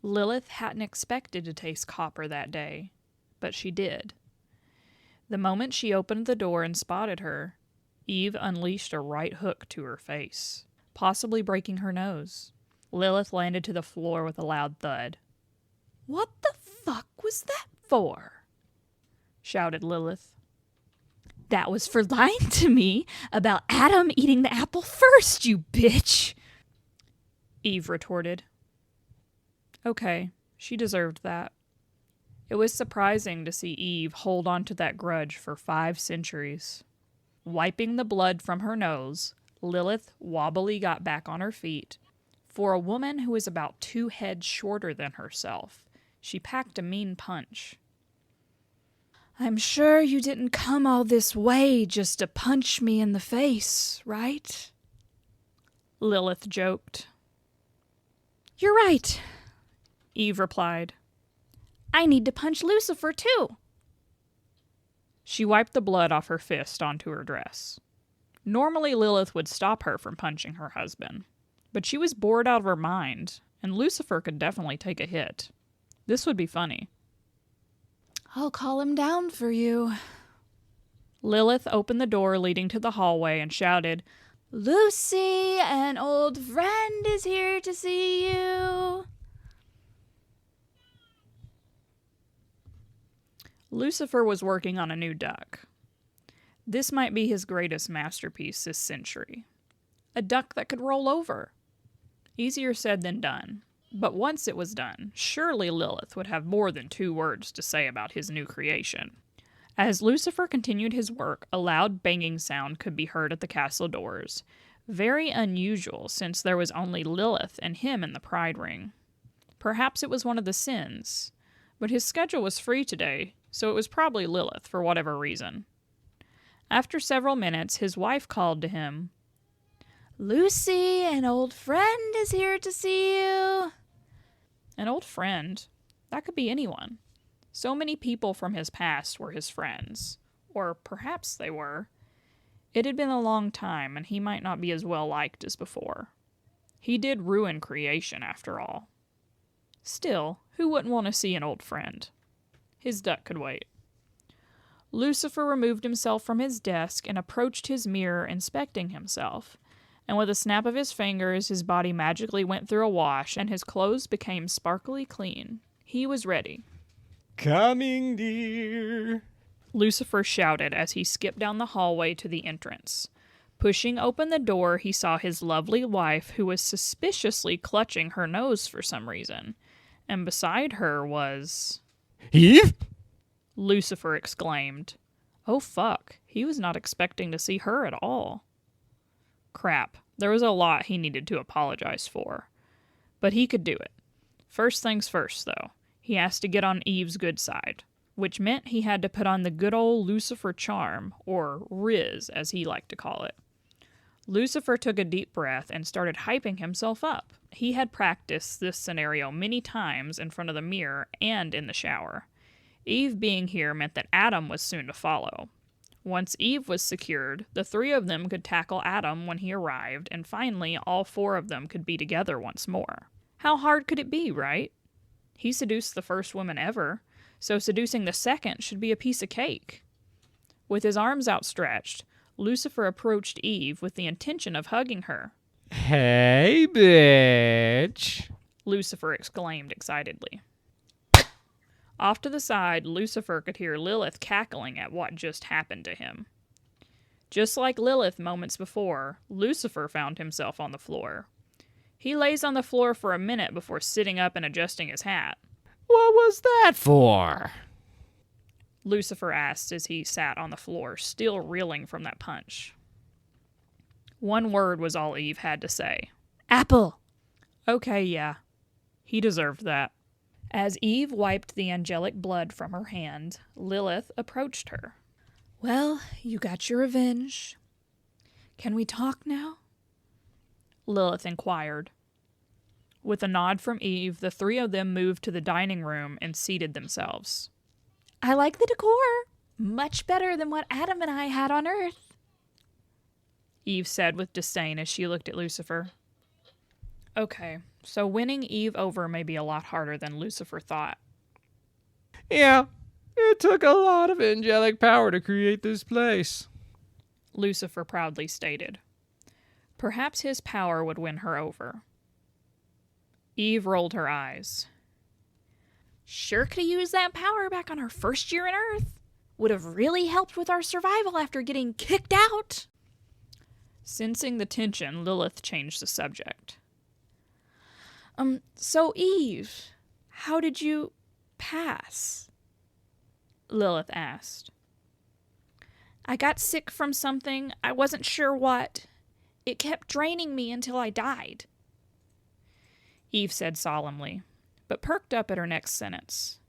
Lilith hadn't expected to taste copper that day, but she did. The moment she opened the door and spotted her, Eve unleashed a right hook to her face, possibly breaking her nose. Lilith landed to the floor with a loud thud. "What the fuck was that for?" shouted Lilith. "That was for lying to me about Adam eating the apple first, you bitch!" Eve retorted. Okay, she deserved that. It was surprising to see Eve hold on to that grudge for 5 centuries. Wiping the blood from her nose, Lilith wobbly got back on her feet. For a woman who was about 2 heads shorter than herself, she packed a mean punch. "I'm sure you didn't come all this way just to punch me in the face, right?" Lilith joked. "You're right," Eve replied. "I need to punch Lucifer, too." She wiped the blood off her fist onto her dress. Normally Lilith would stop her from punching her husband, but she was bored out of her mind, and Lucifer could definitely take a hit. This would be funny. "I'll call him down for you." Lilith opened the door leading to the hallway and shouted, "Lucy, an old friend is here to see you." Lucifer was working on a new duck. This might be his greatest masterpiece this century. A duck that could roll over. Easier said than done. But once it was done, surely Lilith would have more than 2 words to say about his new creation. As Lucifer continued his work, a loud banging sound could be heard at the castle doors. Very unusual, since there was only Lilith and him in the pride ring. Perhaps it was one of the sins. But his schedule was free today, so it was probably Lilith for whatever reason. After several minutes, his wife called to him, "Lucy, an old friend is here to see you." An old friend? That could be anyone. So many people from his past were his friends. Or perhaps they were. It had been a long time, and he might not be as well liked as before. He did ruin creation, after all. Still, who wouldn't want to see an old friend? His duck could wait. Lucifer removed himself from his desk and approached his mirror, inspecting himself. And with a snap of his fingers, his body magically went through a wash, and his clothes became sparkly clean. He was ready. "Coming, dear," Lucifer shouted as he skipped down the hallway to the entrance. Pushing open the door, he saw his lovely wife, who was suspiciously clutching her nose for some reason. And beside her was... "Eve?" Lucifer exclaimed. Oh fuck, he was not expecting to see her at all. Crap, there was a lot he needed to apologize for. But he could do it. First things first, though. He has to get on Eve's good side, which meant he had to put on the good old Lucifer charm, or Riz, as he liked to call it. Lucifer took a deep breath and started hyping himself up. He had practiced this scenario many times in front of the mirror and in the shower. Eve being here meant that Adam was soon to follow. Once Eve was secured, the 3 of them could tackle Adam when he arrived, and finally all 4 of them could be together once more. How hard could it be, right? He seduced the first woman ever, so seducing the second should be a piece of cake. With his arms outstretched, Lucifer approached Eve with the intention of hugging her. "Hey, bitch," Lucifer exclaimed excitedly. Off to the side, Lucifer could hear Lilith cackling at what just happened to him. Just like Lilith moments before, Lucifer found himself on the floor. He lays on the floor for a minute before sitting up and adjusting his hat. "What was that for?" Lucifer asked as he sat on the floor, still reeling from that punch. One word was all Eve had to say. "Apple!" Okay, yeah. He deserved that. As Eve wiped the angelic blood from her hand, Lilith approached her. "Well, you got your revenge. Can we talk now?" Lilith inquired. With a nod from Eve, the 3 of them moved to the dining room and seated themselves. "I like the decor. Much better than what Adam and I had on Earth," Eve said with disdain as she looked at Lucifer. Okay, so winning Eve over may be a lot harder than Lucifer thought. Yeah, it took a lot of angelic power to create this place, Lucifer proudly stated. Perhaps his power would win her over. Eve rolled her eyes. Sure could have used that power back on our first year on Earth. Would have really helped with our survival after getting kicked out. Sensing the tension, Lilith changed the subject. So Eve, how did you pass? Lilith asked. I got sick from something. I wasn't sure what. It kept draining me until I died. Eve said solemnly, but perked up at her next sentence.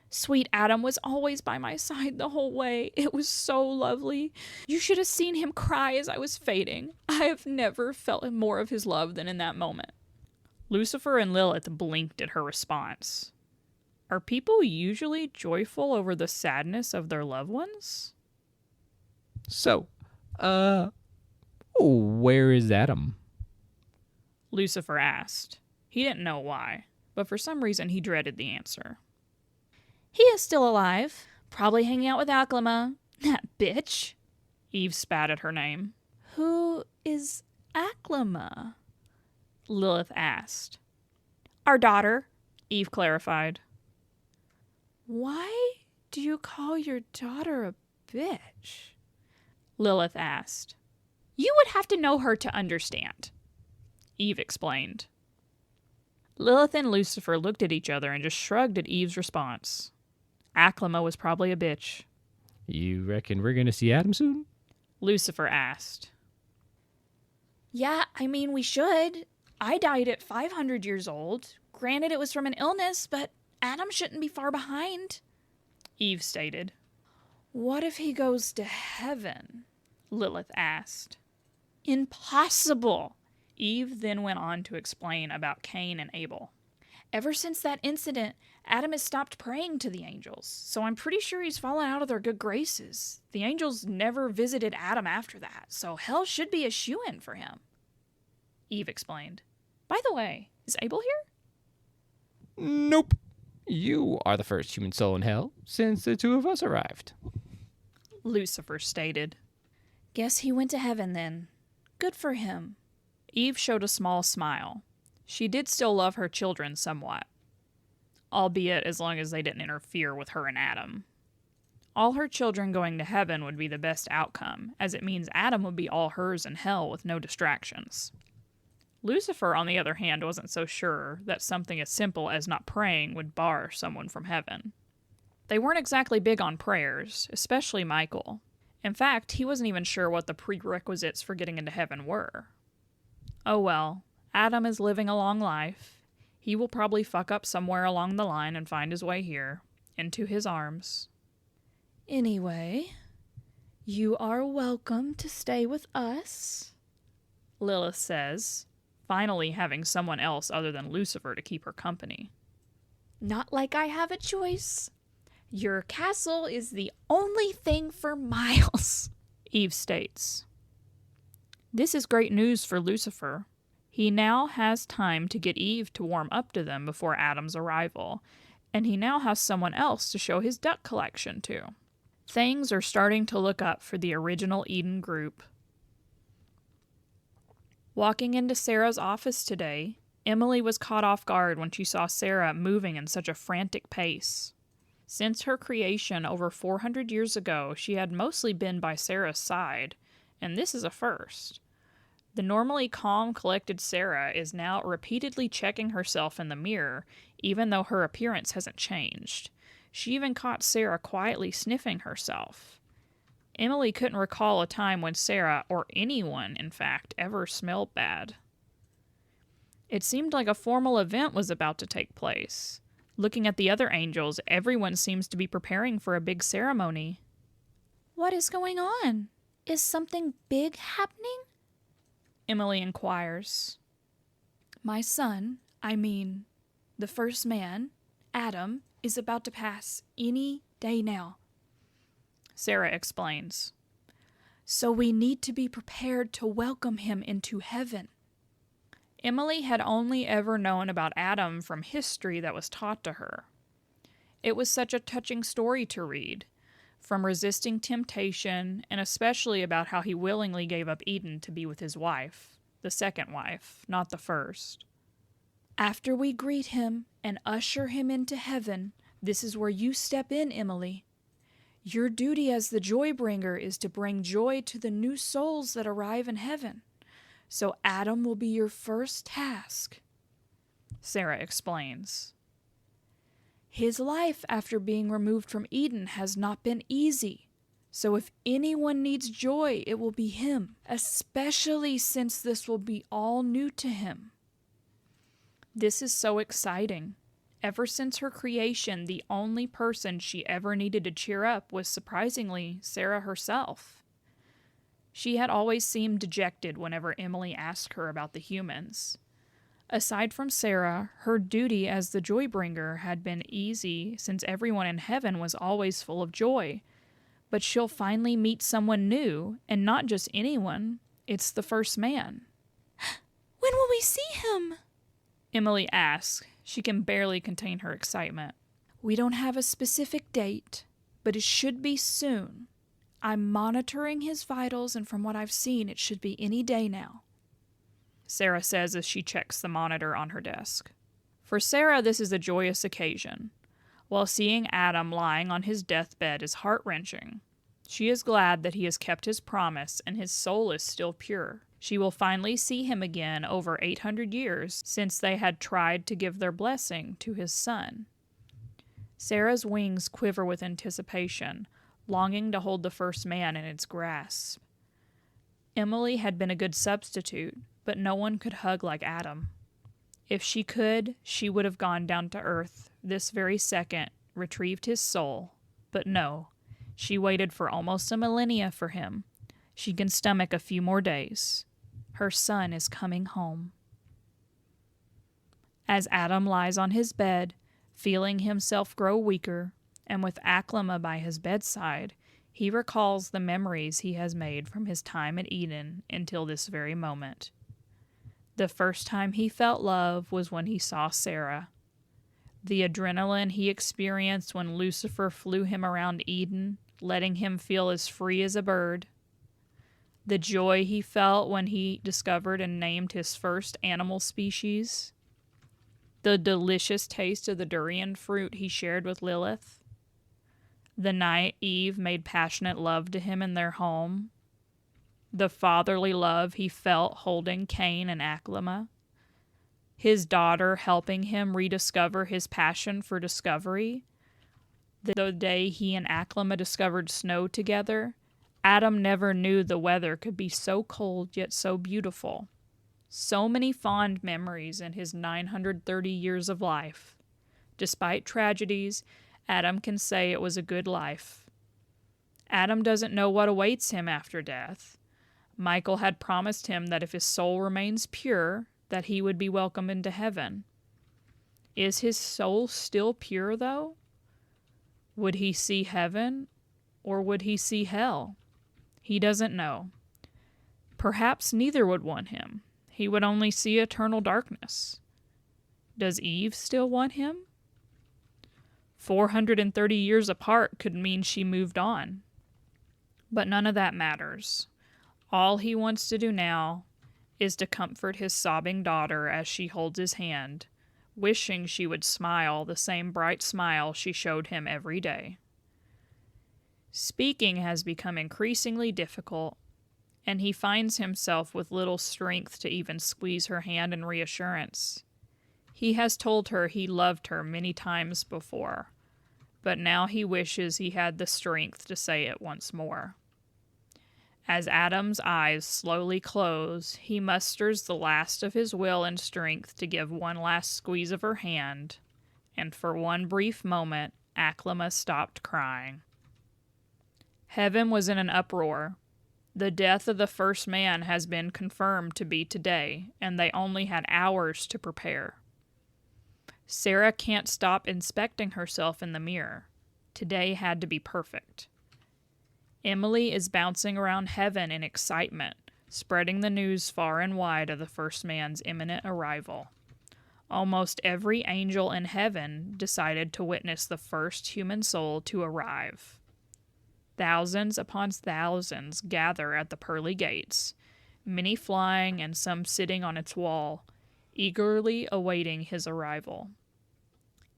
Sweet Adam was always by my side the whole way. It was so lovely. You should have seen him cry as I was fading. I have never felt more of his love than in that moment. Lucifer and Lilith blinked at her response. Are people usually joyful over the sadness of their loved ones? So, where is Adam? Lucifer asked. He didn't know why, but for some reason he dreaded the answer. He is still alive. Probably hanging out with Aklama. That bitch. Eve spat at her name. Who is Aklama? Lilith asked. Our daughter, Eve clarified. Why do you call your daughter a bitch? Lilith asked. You would have to know her to understand. Eve explained. Lilith and Lucifer looked at each other and just shrugged at Eve's response. Aklama was probably a bitch. You reckon we're gonna see Adam soon? Lucifer asked. Yeah, I mean, we should. I died at 500 years old. Granted, it was from an illness, but Adam shouldn't be far behind. Eve stated. What if he goes to heaven? Lilith asked. Impossible. Eve then went on to explain about Cain and Abel. Ever since that incident, Adam has stopped praying to the angels, so I'm pretty sure he's fallen out of their good graces. The angels never visited Adam after that, so hell should be a shoo-in for him. Eve explained. By the way, is Abel here? Nope. You are the first human soul in hell since the two of us arrived. Lucifer stated. Guess he went to heaven then. Good for him. Eve showed a small smile. She did still love her children somewhat, albeit as long as they didn't interfere with her and Adam. All her children going to heaven would be the best outcome, as it means Adam would be all hers in hell with no distractions. Lucifer, on the other hand, wasn't so sure that something as simple as not praying would bar someone from heaven. They weren't exactly big on prayers, especially Michael. In fact, he wasn't even sure what the prerequisites for getting into heaven were. Oh well, Adam is living a long life. He will probably fuck up somewhere along the line and find his way here, into his arms. Anyway, you are welcome to stay with us, Lilith says, finally having someone else other than Lucifer to keep her company. Not like I have a choice. Your castle is the only thing for miles, Eve states. This is great news for Lucifer. He now has time to get Eve to warm up to them before Adam's arrival, and he now has someone else to show his duck collection to. Things are starting to look up for the original Eden group. Walking into Sarah's office today, Emily was caught off guard when she saw Sarah moving in such a frantic pace. Since her creation over 400 years ago, she had mostly been by Sarah's side, and this is a first. The normally calm, collected Sarah is now repeatedly checking herself in the mirror, even though her appearance hasn't changed. She even caught Sarah quietly sniffing herself. Emily couldn't recall a time when Sarah, or anyone, in fact, ever smelled bad. It seemed like a formal event was about to take place. Looking at the other angels, everyone seems to be preparing for a big ceremony. What is going on? Is something big happening? Emily inquires. My son, the first man, Adam, is about to pass any day now. Sarah explains. So we need to be prepared to welcome him into heaven. Emily had only ever known about Adam from history that was taught to her. It was such a touching story to read, from resisting temptation, and especially about how he willingly gave up Eden to be with his wife, the second wife, not the first. After we greet him and usher him into heaven, this is where you step in, Emily. Your duty as the joy bringer is to bring joy to the new souls that arrive in heaven. So Adam will be your first task, Sarah explains. His life after being removed from Eden has not been easy. So if anyone needs joy, it will be him, especially since this will be all new to him. This is so exciting. Ever since her creation, the only person she ever needed to cheer up was, surprisingly, Sarah herself. She had always seemed dejected whenever Emily asked her about the humans. Aside from Sarah, her duty as the joy bringer had been easy since everyone in heaven was always full of joy. But she'll finally meet someone new, and not just anyone. It's the first man. When will we see him? Emily asks. She can barely contain her excitement. We don't have a specific date, but it should be soon. I'm monitoring his vitals, and from what I've seen, it should be any day now, Sarah says as she checks the monitor on her desk. For Sarah, this is a joyous occasion. While seeing Adam lying on his deathbed is heart-wrenching, she is glad that he has kept his promise and his soul is still pure. She will finally see him again over 800 years since they had tried to give their blessing to his son. Sarah's wings quiver with anticipation, longing to hold the first man in its grasp. Emily had been a good substitute, but no one could hug like Adam. If she could, she would have gone down to earth this very second, retrieved his soul. But no, she waited for almost a millennia for him. She can stomach a few more days. Her son is coming home. As Adam lies on his bed, feeling himself grow weaker, and with Aklama by his bedside, he recalls the memories he has made from his time at Eden until this very moment. The first time he felt love was when he saw Sarah. The adrenaline he experienced when Lucifer flew him around Eden, letting him feel as free as a bird. The joy he felt when he discovered and named his first animal species. The delicious taste of the durian fruit he shared with Lilith. The night Eve made passionate love to him in their home. The fatherly love he felt holding Cain and Aklama. His daughter helping him rediscover his passion for discovery. The day he and Aklama discovered snow together, Adam never knew the weather could be so cold yet so beautiful. So many fond memories in his 930 years of life. Despite tragedies, Adam can say it was a good life. Adam doesn't know what awaits him after death. Michael had promised him that if his soul remains pure, that he would be welcomed into heaven. Is his soul still pure, though? Would he see heaven, or would he see hell? He doesn't know. Perhaps neither would want him. He would only see eternal darkness. Does Eve still want him? 430 years apart could mean she moved on. But none of that matters. All he wants to do now is to comfort his sobbing daughter as she holds his hand, wishing she would smile the same bright smile she showed him every day. Speaking has become increasingly difficult, and he finds himself with little strength to even squeeze her hand in reassurance. He has told her he loved her many times before, but now he wishes he had the strength to say it once more. As Adam's eyes slowly close, he musters the last of his will and strength to give one last squeeze of her hand, and for one brief moment, Aklama stopped crying. Heaven was in an uproar. The death of the first man has been confirmed to be today, and they only had hours to prepare. Sarah can't stop inspecting herself in the mirror. Today had to be perfect. Emily is bouncing around heaven in excitement, spreading the news far and wide of the first man's imminent arrival. Almost every angel in heaven decided to witness the first human soul to arrive. Thousands upon thousands gather at the pearly gates, many flying and some sitting on its wall, eagerly awaiting his arrival.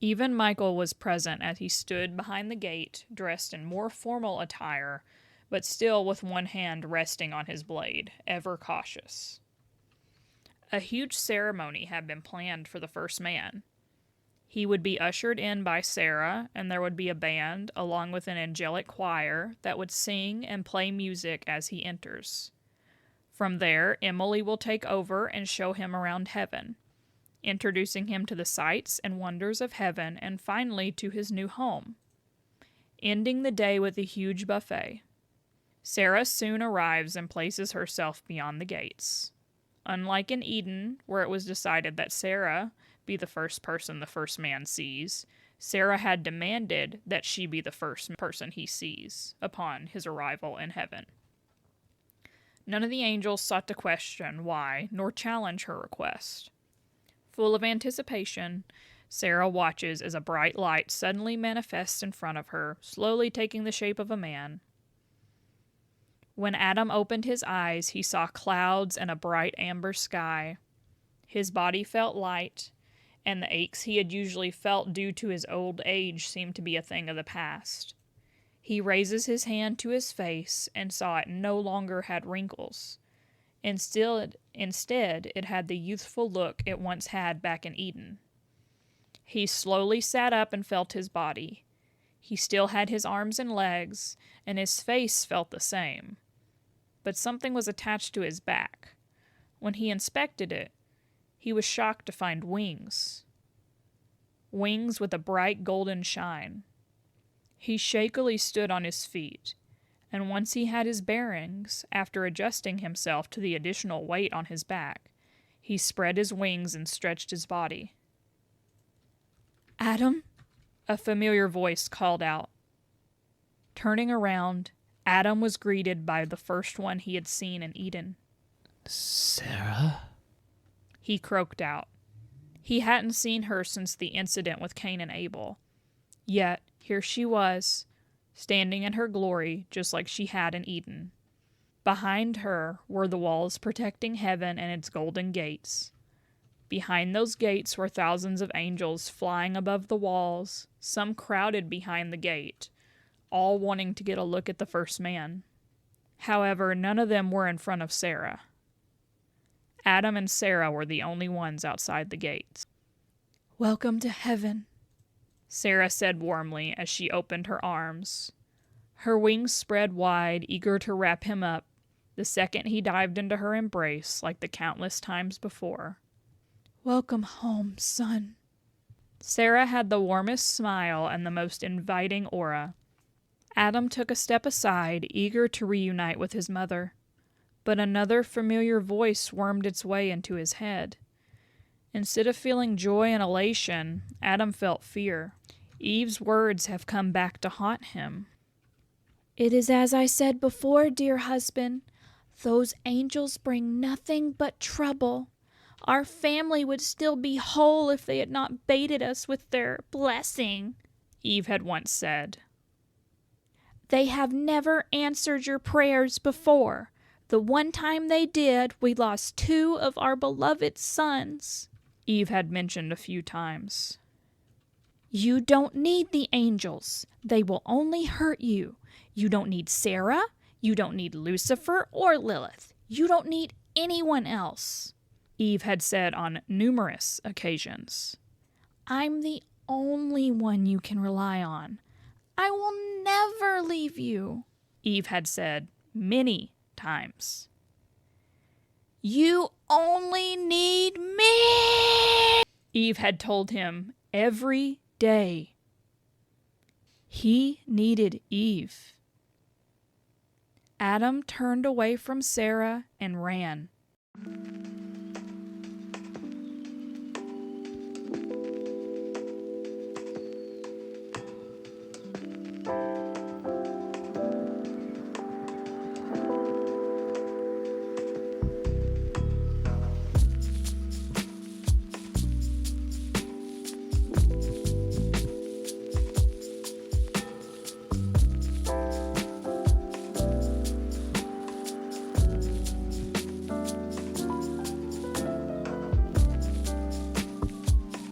Even Michael was present as he stood behind the gate, dressed in more formal attire, but still with one hand resting on his blade, ever cautious. A huge ceremony had been planned for the first man. He would be ushered in by Sarah, and there would be a band, along with an angelic choir, that would sing and play music as he enters. From there, Emily will take over and show him around heaven, introducing him to the sights and wonders of heaven and finally to his new home, ending the day with a huge buffet. Sarah soon arrives and places herself beyond the gates. Unlike in Eden, where it was decided that Sarah be the first person the first man sees, Sarah had demanded that she be the first person he sees upon his arrival in heaven. None of the angels sought to question why nor challenge her request. Full of anticipation, Sarah watches as a bright light suddenly manifests in front of her, slowly taking the shape of a man. When Adam opened his eyes, he saw clouds and a bright amber sky. His body felt light, and the aches he had usually felt due to his old age seemed to be a thing of the past. He raises his hand to his face and saw it no longer had wrinkles. Instead, it had the youthful look it once had back in Eden. He slowly sat up and felt his body. He still had his arms and legs, and his face felt the same. But something was attached to his back. When he inspected it, he was shocked to find wings. Wings with a bright golden shine. He shakily stood on his feet, and once he had his bearings, after adjusting himself to the additional weight on his back, he spread his wings and stretched his body. "Adam?" a familiar voice called out. Turning around, Adam was greeted by the first one he had seen in Eden. "Sarah?" He croaked out. He hadn't seen her since the incident with Cain and Abel. Yet, here she was, standing in her glory just like she had in Eden. Behind her were the walls protecting heaven and its golden gates. Behind those gates were thousands of angels flying above the walls, some crowded behind the gate, all wanting to get a look at the first man. However, none of them were in front of Sarah. Adam and Sarah were the only ones outside the gates. "Welcome to heaven," Sarah said warmly as she opened her arms. Her wings spread wide, eager to wrap him up, the second he dived into her embrace like the countless times before. "Welcome home, son." Sarah had the warmest smile and the most inviting aura. Adam took a step aside, eager to reunite with his mother. But another familiar voice wormed its way into his head. Instead of feeling joy and elation, Adam felt fear. Eve's words have come back to haunt him. "It is as I said before, dear husband. Those angels bring nothing but trouble. Our family would still be whole if they had not baited us with their blessing," Eve had once said. "They have never answered your prayers before. The one time they did, we lost 2 of our beloved sons," Eve had mentioned a few times. "You don't need the angels. They will only hurt you. You don't need Sarah. You don't need Lucifer or Lilith. You don't need anyone else," Eve had said on numerous occasions. "I'm the only one you can rely on. I will never leave you," Eve had said many times. "You only need me," Eve had told him every day. He needed Eve. Adam turned away from Sarah and ran.